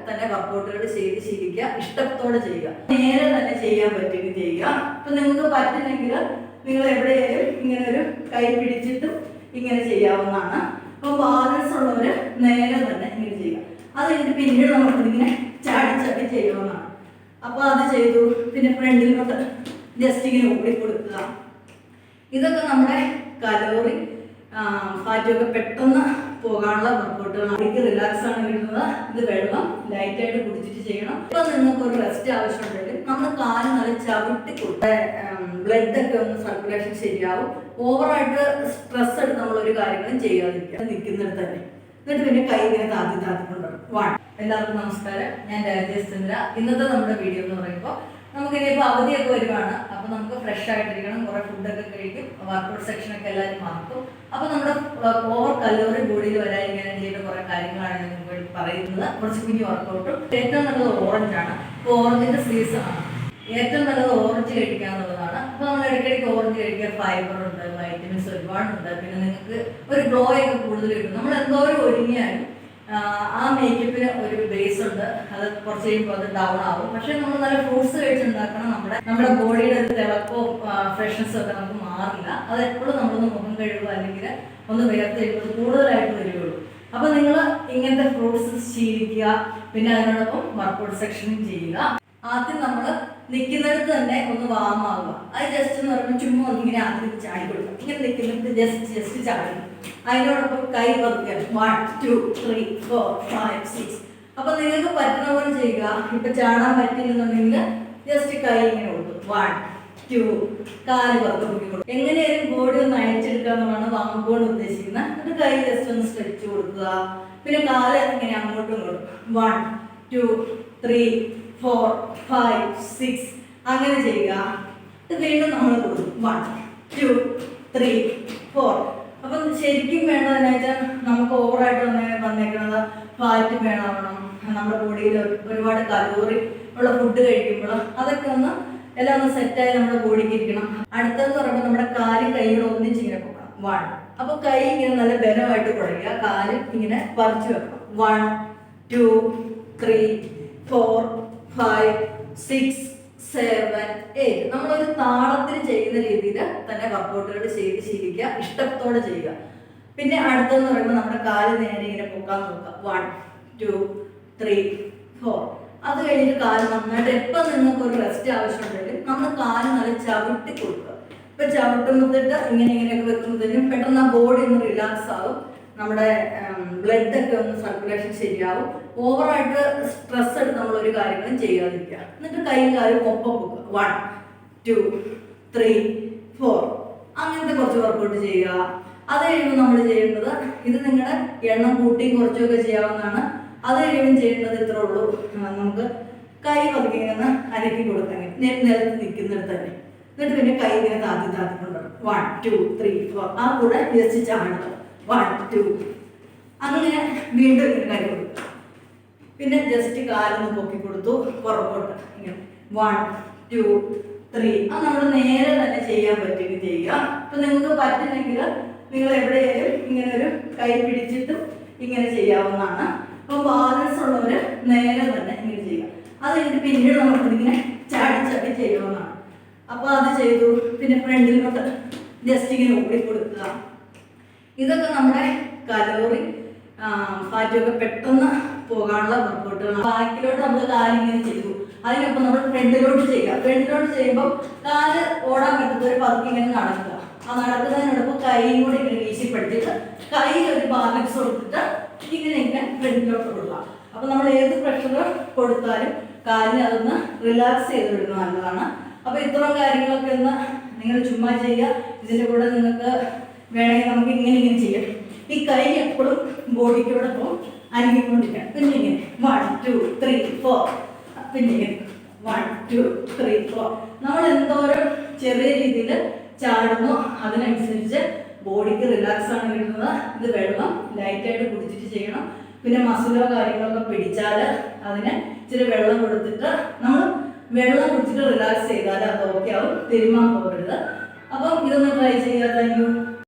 തന്നെ വർക്കൗട്ടുകൾ ചെയ്ത് ശീലിക്കുക, ഇഷ്ടത്തോടെ ചെയ്യുക, നേരെ തന്നെ ചെയ്യാൻ പറ്റുമെങ്കിൽ ചെയ്യുക. അപ്പൊ നിങ്ങൾക്ക് പറ്റില്ലെങ്കിൽ നിങ്ങൾ എവിടെയായാലും ഇങ്ങനെ ഒരു കൈ പിടിച്ചിട്ടും ഇങ്ങനെ ചെയ്യാവുന്നതാണ്. അപ്പോൾ ബാലൻസ് ഉള്ളവര് നേരെ തന്നെ ഇങ്ങനെ ചെയ്യുക. അത് കഴിഞ്ഞിട്ട് പിന്നീട് നമുക്കിങ്ങനെ ചാടി ചാടി ചെയ്യാവുന്നതാണ്. അപ്പോൾ അത് ചെയ്തു. പിന്നെ ഫ്രണ്ടിലോട്ട് ജസ്റ്റ് ഇങ്ങനെ ഓടി കൊടുക്കുക. ഇതൊക്കെ നമ്മുടെ കലോറി ഫാറ്റൊക്കെ പെട്ടെന്ന് പോകാനുള്ള വർക്കൗട്ടുകളാണ്. എനിക്ക് റിലാക്സ് ആണ് കിട്ടുന്നത്. ഇത് വെള്ളം ലൈറ്റായിട്ട് കുടിച്ചിട്ട് ചെയ്യണം. ഇപ്പൊ നിങ്ങൾക്ക് ഒരു റെസ്റ്റ് ആവശ്യമുണ്ടെങ്കിൽ നമ്മൾ കാല് നല്ല ചവിട്ടി കൊടുത്ത ബ്ലഡ് ഒക്കെ ഒന്ന് സർക്കുലേഷൻ ശരിയാവും. ഓവറായിട്ട് സ്ട്രെസ് എടുത്ത് നമ്മളൊരു കാര്യങ്ങളും ചെയ്യാതിരിക്കുക, നിൽക്കുന്നിടത്ത് തന്നെ. എന്നിട്ട് പിന്നെ കൈ ഇങ്ങനെ താത്തിക്കൊണ്ടുവരും. എല്ലാവർക്കും നമസ്കാരം, ഞാൻ രാജേഷ് ചന്ദ്ര. ഇന്നത്തെ നമ്മുടെ വീഡിയോ എന്ന് പറയുമ്പോൾ നമുക്കിനിപ്പോൾ അവധിയൊക്കെ വരുവാണ്. അപ്പോൾ നമുക്ക് ഫ്രഷ് ആയിട്ടിരിക്കണം, കുറേ ഫുഡൊക്കെ കഴിക്കും, വർക്കൗട്ട് സെക്ഷനൊക്കെ എല്ലാവരും മറക്കും. അപ്പോൾ നമ്മുടെ ഓവർ കലോറി ബോഡിയിൽ വരാതിരിക്കാൻ വേണ്ടിയിട്ട് കുറേ കാര്യങ്ങളാണ് ഞാൻ നിങ്ങൾക്ക് പറയുന്നത്. കുറച്ച് കുഞ്ഞു വർക്കൗട്ടും. ഏറ്റവും നല്ലത് ഓറഞ്ചാണ്. ഇപ്പോൾ ഓറഞ്ചിൻ്റെ സീസണാണ്. ഏറ്റവും നല്ലത് ഓറഞ്ച് കഴിക്കുക എന്നുള്ളതാണ്. അപ്പോൾ നമ്മൾ ഇടയ്ക്കിടയ്ക്ക് ഓറഞ്ച് കഴിക്കുക. ഫൈബർ ഉണ്ട്, വൈറ്റമിൻസ് ഒരുപാടുണ്ട്. പിന്നെ നിങ്ങൾക്ക് ഒരു ഗ്ലോ ഒക്കെ കൂടുതൽ കിട്ടും. നമ്മൾ എന്തോരം ഒരുങ്ങിയാലും ആ മേക്കപ്പിന് ഒരു ബേസ് ഉണ്ട്. അത് കുറച്ച് കഴിയുമ്പോൾ അത് ഡൗൺ ആവും. പക്ഷെ നമ്മൾ നല്ല ഫ്രൂട്ട്സ് കഴിച്ചുണ്ടാക്കണം. നമ്മുടെ ബോഡിയുടെ ഒരു തിളക്കവും ഫ്രഷ്നെസ്സും ഒക്കെ നമുക്ക് മാറില്ല. അത് എപ്പോഴും നമ്മളൊന്ന് മുഖം കഴുകുക, അല്ലെങ്കിൽ ഒന്ന് വേർത്ത് കഴിയുമ്പോൾ കൂടുതലായിട്ട് വരികയുള്ളൂ. അപ്പോൾ നിങ്ങൾ ഇങ്ങനത്തെ ഫ്രൂട്ട്സ് ശീലിക്കുക. പിന്നെ അതിനോടൊപ്പം വർക്കൗട്ട് സെക്ഷനും ചെയ്യുക. ആദ്യം നമ്മൾ നിൽക്കുന്നിടത്ത് തന്നെ ഒന്ന് വാമാവുക. അത് ജസ്റ്റ് എന്ന് പറയുമ്പോൾ ചുമ്മാ ഒന്നിങ്ങനെ ആദ്യം ചാടി കൊടുക്കുക. ഇങ്ങനെ നിൽക്കുന്നിടത്ത് ജസ്റ്റ് ചാടുക. അതിനോടൊപ്പം കൈ വറുക്കുക. 1 2 3 4 5 6. അപ്പൊ നിങ്ങൾക്ക് പറ്റുന്ന പോലെ ചെയ്യുക. ഇപ്പൊ ചാടാൻ പറ്റില്ലെന്നുണ്ടെങ്കിൽ ജസ്റ്റ് കൈ ഇങ്ങനെ കൊടുക്കും. 1 2 കാല് വറുക്കുക. എങ്ങനെയായാലും ബോഡി ഒന്ന് അയച്ചെടുക്കുക എന്നുള്ളതാണ് വാങ്ങുമ്പോൾ ഉദ്ദേശിക്കുന്നത്. എന്നിട്ട് കൈ ജസ്റ്റ് ഒന്ന് സ്ട്രെച്ച് കൊടുക്കുക. പിന്നെ കാല് ഇങ്ങനെ അങ്ങോട്ടും ഇങ്ങോട്ടും 1 2 3 4 5 6 അങ്ങനെ ചെയ്യുക. ഇത് വീണ്ടും നമ്മൾ കൊടുക്കും. 1 2 3 4. അപ്പം ശരിക്കും വേണ്ടതെന്ന് വെച്ചാൽ നമുക്ക് ഓവറായിട്ട് വന്നേക്കുന്നത് ഫാറ്റ് വേണം. നമ്മുടെ ബോഡിയിൽ ഒരുപാട് കലോറി ഉള്ള ഫുഡ് കഴിക്കുമ്പോൾ അതൊക്കെ ഒന്ന് എല്ലാം ഒന്ന് സെറ്റായി നമ്മുടെ ബോഡിക്ക് ഇരിക്കണം. അടുത്തതെന്ന് പറയുമ്പോൾ നമ്മുടെ കാലും കൈകളും ഒന്നിച്ച് ഇങ്ങനെ പോകണം. 1. അപ്പോൾ കൈ ഇങ്ങനെ നല്ല ബലമായിട്ട് കുഴയ്ക്കുക. കാല് ഇങ്ങനെ പറിച്ചു വെക്കണം. 1 2 3 4 5 6 7 8. നമ്മളൊരു താളത്തിൽ ചെയ്യുന്ന രീതിയിൽ തന്നെ വർക്കൗട്ടുകൾ ചെയ്ത് ശീലിക്കുക, ഇഷ്ടത്തോടെ ചെയ്യുക. പിന്നെ അടുത്തെന്ന് പറയുമ്പോൾ നമ്മുടെ കാല് നേരെ ഇങ്ങനെ പൊക്കാൻ നോക്കുക. 1 2 3 4. അത് കഴിഞ്ഞിട്ട് കാല് നന്നായിട്ട് എപ്പോൾ നിങ്ങൾക്ക് ഒരു റെസ്റ്റ് ആവശ്യമുണ്ടെങ്കിൽ നമ്മൾ കാല് നല്ല ചവിട്ടി കൊടുക്കുക. ഇപ്പം ചവിട്ടുമ്പോഴത്തേട്ട് ഇങ്ങനെയൊക്കെ വെക്കുമ്പോഴത്തേനും പെട്ടെന്ന് ആ ബോഡി ഒന്ന് റിലാക്സ് ആവും. നമ്മുടെ ബ്ലഡ് ഒക്കെ ഒന്ന് സർക്കുലേഷൻ ശരിയാവും. ഓവറായിട്ട് സ്ട്രെസ് എടുത്ത് നമ്മളൊരു കാര്യങ്ങളും ചെയ്യാതിരിക്കുക. എന്നിട്ട് കൈയും കാലും ഒപ്പം വെക്കുക. 1 2 3 4. അങ്ങനത്തെ കുറച്ച് വർക്കൗട്ട് ചെയ്യുക. അത് കഴിയുമ്പോൾ നമ്മൾ ചെയ്യേണ്ടത്, ഇത് നിങ്ങളുടെ എണ്ണം കൂട്ടിയും കുറച്ചുമൊക്കെ ചെയ്യാവുന്നതാണ്. അത് കഴിയുമ്പോൾ ചെയ്യേണ്ടത് ഇത്രേ ഉള്ളൂ. നമുക്ക് കൈ പതുക്കെ ഇങ്ങനെ അരക്കി കൊടുക്കാൻ നിലത്ത് നിൽക്കുന്നിടത്ത് തന്നെ. എന്നിട്ട് പിന്നെ കൈ ഇങ്ങനെ താത്തിക്കൊണ്ടുവരണം. 1 2 3 4. ആ കൂടെ ജസ്റ്റ് ചാടുക. 1 2. അങ്ങനെ വീണ്ടും ഇങ്ങനെ കൈ കൊടുക്കുക. പിന്നെ ജസ്റ്റ് കാലൊന്ന് പൊക്കി കൊടുത്തു, പുറകോട്ട് ഇങ്ങനെ 1 2 3. അത് നമ്മൾ നേരെ തന്നെ ചെയ്യാൻ പറ്റുമെങ്കിൽ ചെയ്യുക. അപ്പൊ നിങ്ങൾക്ക് പറ്റില്ലെങ്കിൽ നിങ്ങൾ എവിടെയായാലും ഇങ്ങനെ ഒരു കൈ പിടിച്ചിട്ടും ഇങ്ങനെ ചെയ്യാവുന്നതാണ്. അപ്പോൾ ബാലൻസ് ഉള്ളവര് നേരെ തന്നെ ഇങ്ങനെ ചെയ്യുക. അത് കഴിഞ്ഞിട്ട് പിന്നീട് നമുക്കിങ്ങനെ ചാടി ചാടി ചെയ്യാവുന്നതാണ്. അപ്പോൾ അത് ചെയ്തു. പിന്നെ ഫ്രണ്ടിലോട്ട് ജസ്റ്റ് ഇങ്ങനെ ഓടി കൊടുക്കുക. ഇതൊക്കെ നമ്മുടെ കലോറി ഫാറ്റൊക്കെ പെട്ടെന്ന് പോകാനുള്ള വർക്കൗട്ടുകളാണ്. ബാക്കിലോട്ട് നമ്മൾ കാലിങ്ങനെ ചെയ്തു. അതിനൊപ്പം നമ്മൾ ഫ്രണ്ടിലോട്ട് ചെയ്യുക. ഫ്രണ്ടിലോട്ട് ചെയ്യുമ്പോൾ കാല് ഓടാൻ പറ്റുന്ന ഒരു പതുക്കെ ഇങ്ങനെ നടക്കുക. ആ നടക്കുന്നതിനോടൊപ്പം കൈയും കൂടി ഇങ്ങനെ വീശിപ്പെടുത്തിയിട്ട് കയ്യിൽ ഒരു ബാലൻസ് കൊടുത്തിട്ട് ഇങ്ങനെ ഫ്രണ്ടിലോട്ട് കൊടുക്കുക. അപ്പോൾ നമ്മൾ ഏത് പ്രഷർ കൊടുത്താലും കാലിന് അതൊന്ന് റിലാക്സ് ചെയ്ത് വിടുന്നത് നല്ലതാണ്. അപ്പോൾ ഇത്തരം കാര്യങ്ങളൊക്കെ ഒന്ന് നിങ്ങൾ ചുമ്മാ ചെയ്യുക. ഇതിൻ്റെ കൂടെ നിങ്ങൾക്ക് വേണമെങ്കിൽ നമുക്ക് ഇങ്ങനെ ചെയ്യാം. ഈ കൈ എപ്പോഴും ബോഡിക്കോടൊപ്പം അനങ്ങിക്കൊണ്ടിരിക്കാം. പിന്നെ ഇങ്ങനെ 1 2 3 4. പിന്നെ ഇങ്ങനെ 1 2 3 4. നമ്മൾ എന്തോരം ചെറിയ രീതിയിൽ ചാടുന്നു അതിനനുസരിച്ച് ബോഡിക്ക് റിലാക്സ് ആണ് കിട്ടുന്നത്. ഇത് വെള്ളം ലൈറ്റായിട്ട് കുടിച്ചിട്ട് ചെയ്യണം. പിന്നെ മസിലോ കാര്യങ്ങളൊക്കെ പിടിച്ചാൽ അതിന് ഇച്ചിരി വെള്ളം കൊടുത്തിട്ട് നമ്മൾ വെള്ളം കുടിച്ചിട്ട് റിലാക്സ് ചെയ്താൽ അത് ഓക്കെ ആവും. തിരുമാൻ പോകരുത്. അപ്പം ഇതൊന്ന് ട്രൈ ചെയ്യുക. Thank you.